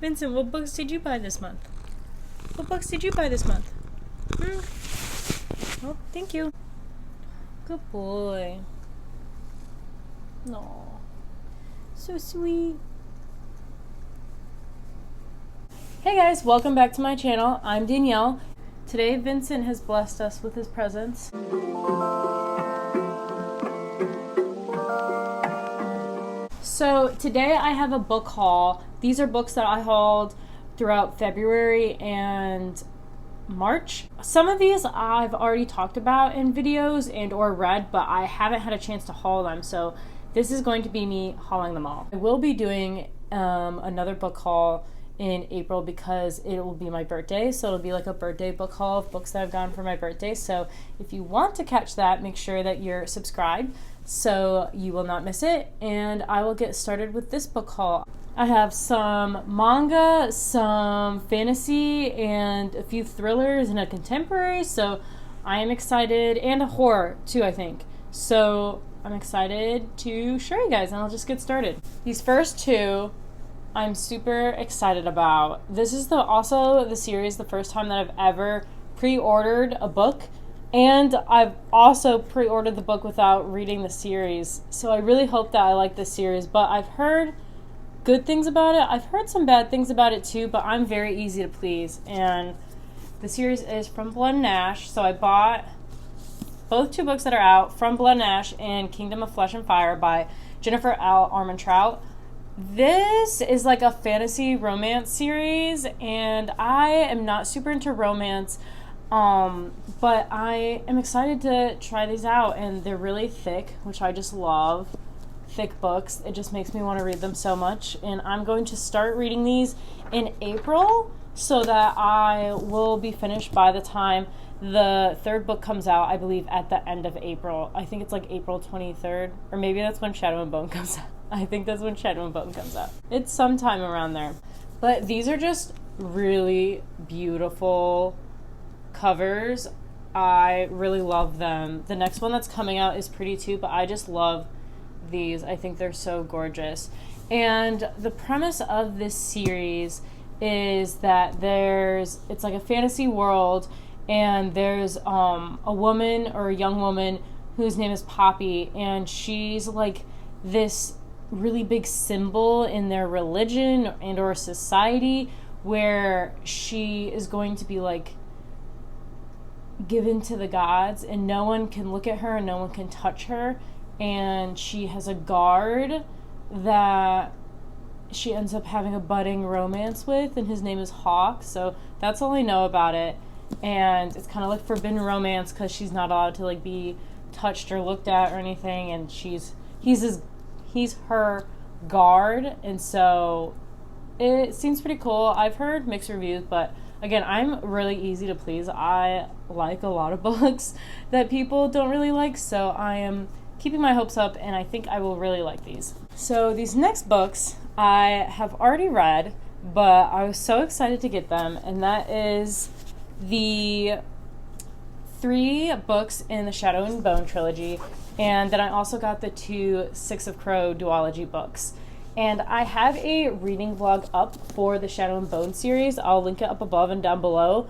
Vincent, what books did you buy this month? What books did you buy this month? Oh, thank you. Good boy. No, so sweet. Hey guys, welcome back to my channel. I'm Danielle. Today Vincent has blessed us with his presence. So today I have a book haul. These are books that I hauled throughout February and March. Some of these I've already talked about in videos and or read, but I haven't had a chance to haul them. So this is going to be me hauling them all. I will be doing another book haul in April because it will be my birthday. So it'll be like a birthday book haul of books that I've gotten for my birthday. So if you want to catch that, make sure that you're subscribed so you will not miss it. And I will get started with this book haul. I have some manga, some fantasy, and a few thrillers and a contemporary. So I am excited, and a horror too, I think. So I'm excited to show you guys, and I'll just get started. These first two I'm super excited about. This is also the series, the first time that I've ever pre-ordered a book, and I've also pre-ordered the book without reading the series. So I really hope that I like this series, but I've heard good things about it. I've heard some bad things about it too, but I'm very easy to please. And the series is From Blood and Ash. So I bought both two books that are out, From Blood and Ash and Kingdom of Flesh and Fire by Jennifer L. Armentrout. This is like a fantasy romance series, and I am not super into romance, but I am excited to try these out, and they're really thick, which I just love. Thick books. It just makes me want to read them so much, and I'm going to start reading these in April so that I will be finished by the time the third book comes out, I believe at the end of April. I think it's like April 23rd, or maybe that's when Shadow and Bone comes out. I think that's when Shadow and Bone comes out. It's sometime around there. But these are just really beautiful covers. I really love them. The next one that's coming out is pretty too, but I just love these. I think they're so gorgeous. And the premise of this series is that it's like a fantasy world, and there's a woman, or a young woman, whose name is Poppy, and she's like this really big symbol in their religion and or society, where she is going to be like given to the gods, and no one can look at her and no one can touch her. And she has a guard that she ends up having a budding romance with, and his name is Hawk. So that's all I know about it. And it's kind of like forbidden romance because she's not allowed to like be touched or looked at or anything, and he's her guard, and so it seems pretty cool. I've heard mixed reviews, but again, I'm really easy to please. I like a lot of books that people don't really like, so I am keeping my hopes up, and I think I will really like these. So these next books I have already read, but I was so excited to get them, and that is the 3 books in the Shadow and Bone trilogy, and then I also got the 2 Six of Crow duology books. And I have a reading vlog up for the Shadow and Bone series. I'll link it up above and down below.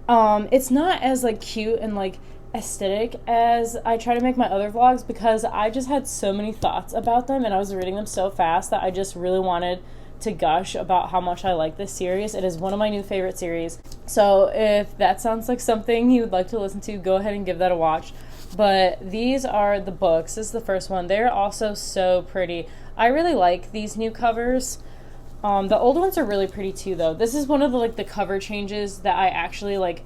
It's not as like cute and like aesthetic as I try to make my other vlogs, because I just had so many thoughts about them, and I was reading them so fast that I just really wanted to gush about how much I like this series. It is one of my new favorite series. So if that sounds like something you would like to listen to, go ahead and give that a watch. But these are the books. This is the first one. They're also so pretty. I really like these new covers. The old ones are really pretty too, though. This is one of the cover changes that I actually like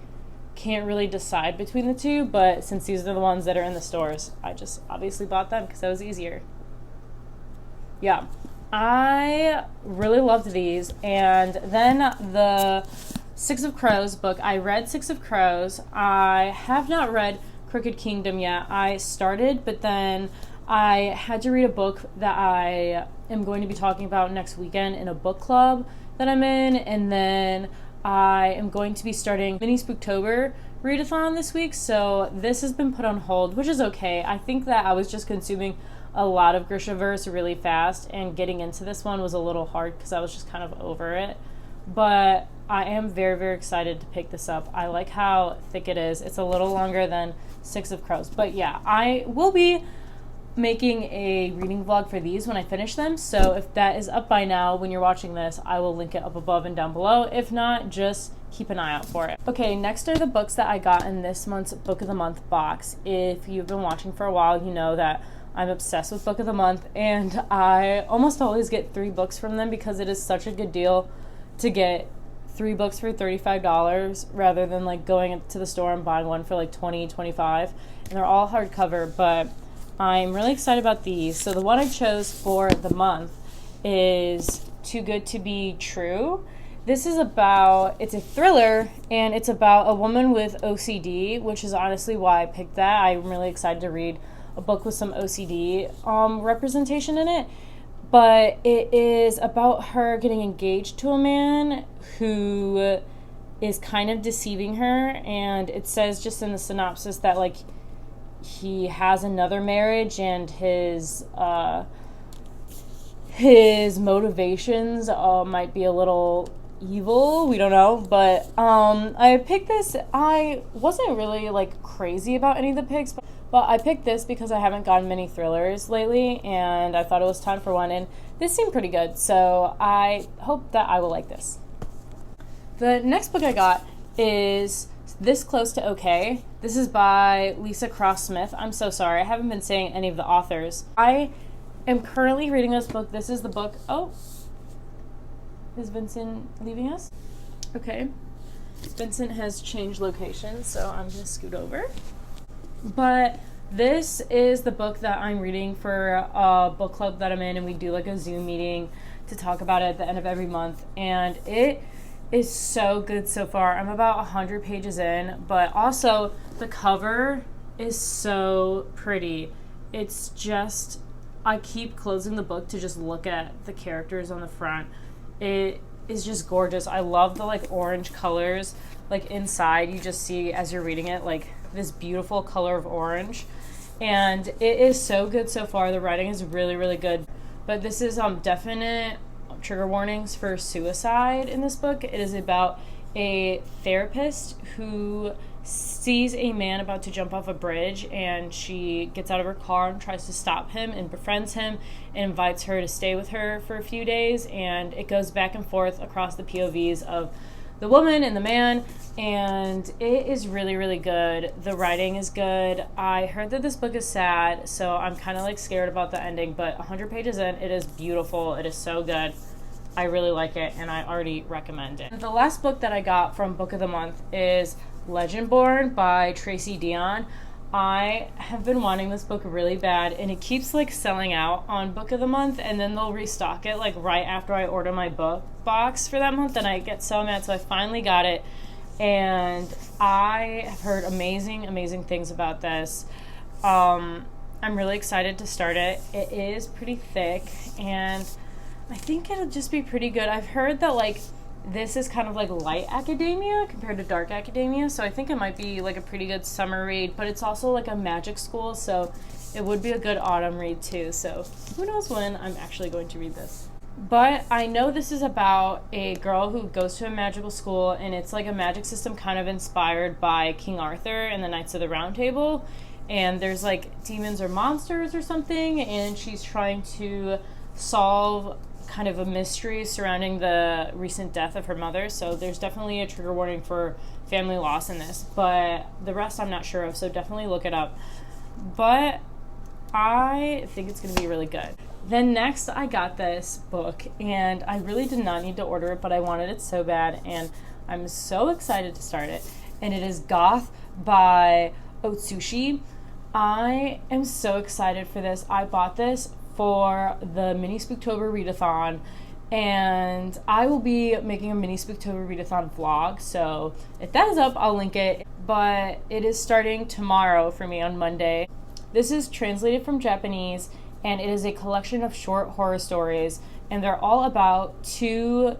can't really decide between the two, but since these are the ones that are in the stores, I just obviously bought them because that was easier. Yeah, I really loved these. And then the Six of Crows book, I read Six of Crows. I have not read Crooked Kingdom yet. I started, but then I had to read a book that I am going to be talking about next weekend in a book club that I'm in, and then I am going to be starting Mini Spooktober readathon this week, so this has been put on hold, which is okay. I think that I was just consuming a lot of Grishaverse really fast, and getting into this one was a little hard because I was just kind of over it. but I am very, very excited to pick this up. I like how thick it is. It's a little longer than Six of Crows. But yeah, I will be making a reading vlog for these when I finish them. So if that is up by now when you're watching this, I will link it up above and down below. If not, just keep an eye out for it. Okay, next are the books that I got in this month's Book of the Month box. If you've been watching for a while, you know that I'm obsessed with Book of the Month, and I almost always get 3 books from them because it is such a good deal to get 3 books for $35 rather than like going to the store and buying one for like $20, $25. And they're all hardcover, but I'm really excited about these. So the one I chose for the month is Too Good to Be True. This is about, it's a thriller, and it's about a woman with OCD, which is honestly why I picked that. I'm really excited to read a book with some OCD representation in it. But it is about her getting engaged to a man who is kind of deceiving her, and it says just in the synopsis that like he has another marriage, and his motivations might be a little evil. We don't know, but I picked this. I wasn't really like crazy about any of the picks, but I picked this because I haven't gotten many thrillers lately, and I thought it was time for one, and this seemed pretty good, so I hope that I will like this. The next book I got is This Close to Okay. This is by Lisa Cross Smith. I'm so sorry, I haven't been saying any of the authors. I am currently reading this book. This is the book. Oh, is Vincent leaving us? Okay. Vincent has changed locations, so I'm going to scoot over. But this is the book that I'm reading for a book club that I'm in, and we do like a Zoom meeting to talk about it at the end of every month. And it is so good so far. I'm about 100 pages in, but also the cover is so pretty. It's just, I keep closing the book to just look at the characters on the front. It is just gorgeous. I love the like orange colors. Like inside you just see as you're reading it like this beautiful color of orange, and it is so good so far. The writing is really, really good, but this is definite trigger warnings for suicide in this book. It is about a therapist who sees a man about to jump off a bridge, and she gets out of her car and tries to stop him and befriends him and invites her to stay with her for a few days, and it goes back and forth across the POVs of the woman and the man, and it is really, really good. The writing is good. I heard that this book is sad, so I'm kind of like scared about the ending, but 100 pages in, it is beautiful. It is so good. I really like it, and I already recommend it. The last book that I got from Book of the Month is Legendborn by Tracy Dion. I have been wanting this book really bad, and it keeps like selling out on Book of the Month, and then they'll restock it like right after I order my book box for that month, and I get so mad. So I finally got it, and I have heard amazing things about this. I'm really excited to start it. It is pretty thick, and I think it'll just be pretty good. I've heard that like this is kind of like light academia compared to dark academia, so I think it might be like a pretty good summer read, but it's also like a magic school, so it would be a good autumn read too. So who knows when I'm actually going to read this. But I know this is about a girl who goes to a magical school, and it's like a magic system kind of inspired by King Arthur and the Knights of the Round Table, and there's like demons or monsters or something, and she's trying to solve kind of a mystery surrounding the recent death of her mother. So there's definitely a trigger warning for family loss in this, but the rest I'm not sure of, so definitely look it up. But I think it's going to be really good. Then next I got this book, and I really did not need to order it, but I wanted it so bad, and I'm so excited to start it. And it is Goth by Otsushi. I am so excited for this. I bought this for the mini Spooktober readathon, and I will be making a mini Spooktober readathon vlog, so if that is up, I'll link it. But it is starting tomorrow for me on Monday. This is translated from Japanese, and it is a collection of short horror stories, and they're all about 2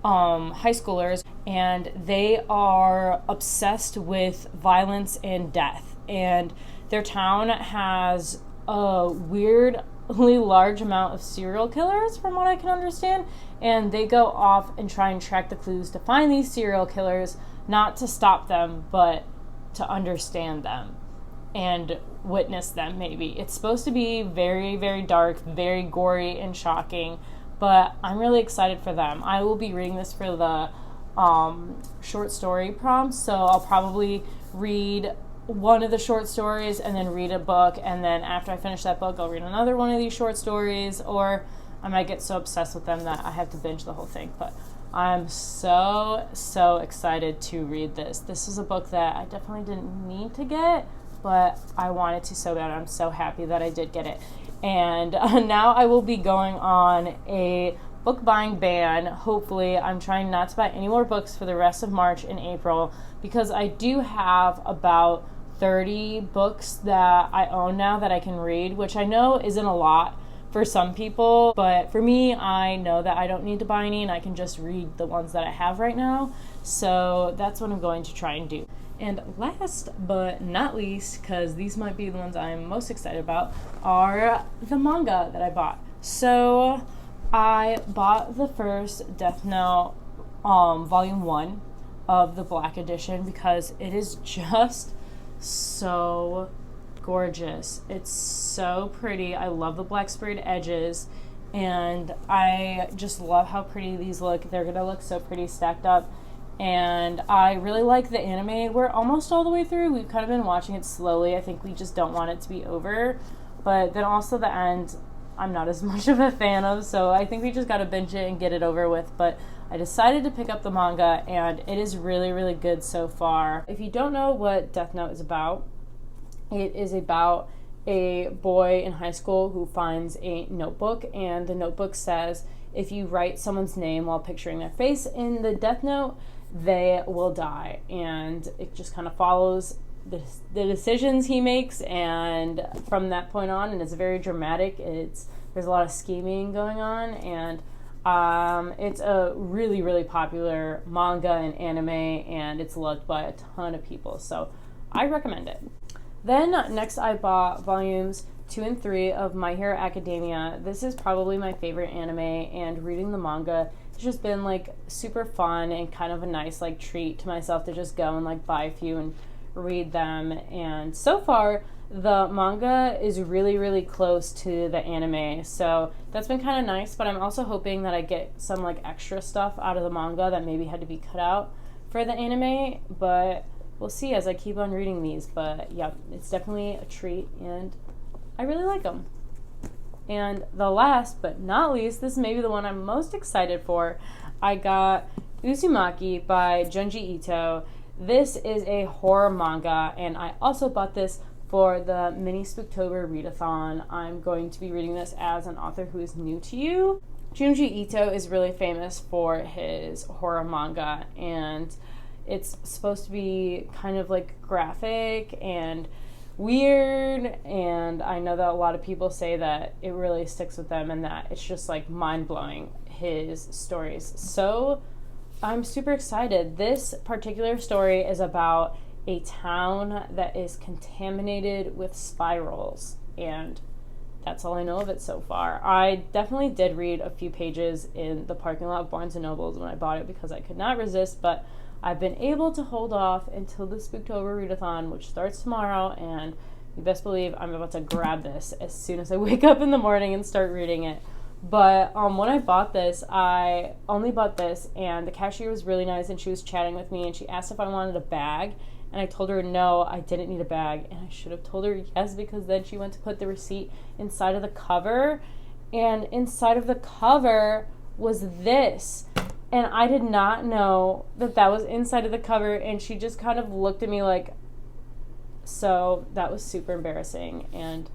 high schoolers, and they are obsessed with violence and death, and their town has a weirdly large amount of serial killers from what I can understand, and they go off and try and track the clues to find these serial killers, not to stop them, but to understand them and witness them. Maybe it's supposed to be very, very dark, very gory and shocking, but I'm really excited for them. I will be reading this for the short story prompts, so I'll probably read one of the short stories and then read a book, and then after I finish that book I'll read another one of these short stories, or I might get so obsessed with them that I have to binge the whole thing. But I'm so excited to read this. This is a book that I definitely didn't need to get, but I wanted to so bad. I'm so happy that I did get it. And now I will be going on a book buying ban. Hopefully, I'm trying not to buy any more books for the rest of March and April, because I do have about 30 books that I own now that I can read, which I know isn't a lot for some people, but for me, I know that I don't need to buy any and I can just read the ones that I have right now. So that's what I'm going to try and do. And last but not least, because these might be the ones I'm most excited about, are the manga that I bought. So I bought the first Death Note volume 1 of the Black edition because it is just so gorgeous. It's so pretty. I love the black sprayed edges, and I just love how pretty these look. They're gonna look so pretty stacked up, and I really like the anime. We're almost all the way through. We've kind of been watching it slowly. I think we just don't want it to be over, but then also the end I'm not as much of a fan of, so I think we just gotta binge it and get it over with. But I decided to pick up the manga, and it is really, really good so far. If you don't know what Death Note is about, it is about a boy in high school who finds a notebook, and the notebook says if you write someone's name while picturing their face in the Death Note, they will die. And it just kind of follows the decisions he makes, and from that point on, and it's very dramatic. There's a lot of scheming going on, and it's a really, really popular manga and anime, and it's loved by a ton of people, so I recommend it. Then next I bought volumes 2 and 3 of My Hero Academia. This is probably my favorite anime, and reading the manga has just been like super fun and kind of a nice like treat to myself to just go and like buy a few and read them. And so far the manga is really, really close to the anime, so that's been kind of nice. But I'm also hoping that I get some like extra stuff out of the manga that maybe had to be cut out for the anime, but we'll see as I keep on reading these. But yeah, it's definitely a treat, and I really like them. And the last but not least, this may be the one I'm most excited for. I got Uzumaki by Junji Ito. This is a horror manga, and I also bought this for the mini Spooktober readathon. I'm going to be reading this as an author who is new to you. Junji Ito is really famous for his horror manga, and it's supposed to be kind of like graphic and weird, and I know that a lot of people say that it really sticks with them and that it's just like mind-blowing, his stories. So I'm super excited. This particular story is about a town that is contaminated with spirals, and that's all I know of it so far. I definitely did read a few pages in the parking lot of Barnes & Noble's when I bought it because I could not resist, but I've been able to hold off until the Spooktober readathon, which starts tomorrow, and you best believe I'm about to grab this as soon as I wake up in the morning and start reading it. But when I bought this, I only bought this, and the cashier was really nice, and she was chatting with me, and she asked if I wanted a bag, and I told her no, I didn't need a bag, and I should have told her yes, because then she went to put the receipt inside of the cover, and inside of the cover was this. And I did not know that that was inside of the cover, and she just kind of looked at me like, so that was super embarrassing, and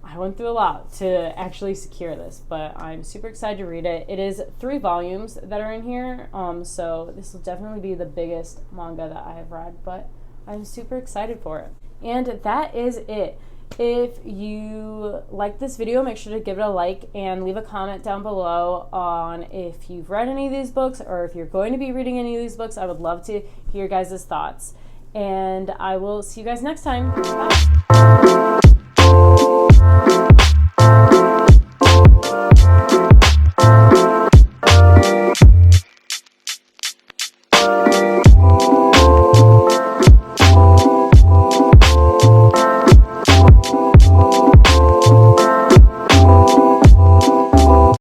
I went through a lot to actually secure this, but I'm super excited to read it. It is 3 volumes that are in here, so this will definitely be the biggest manga that I have read, but I'm super excited for it. And that is it. If you like this video, make sure to give it a like and leave a comment down below on if you've read any of these books or if you're going to be reading any of these books. I would love to hear your guys' thoughts. And I will see you guys next time. Bye.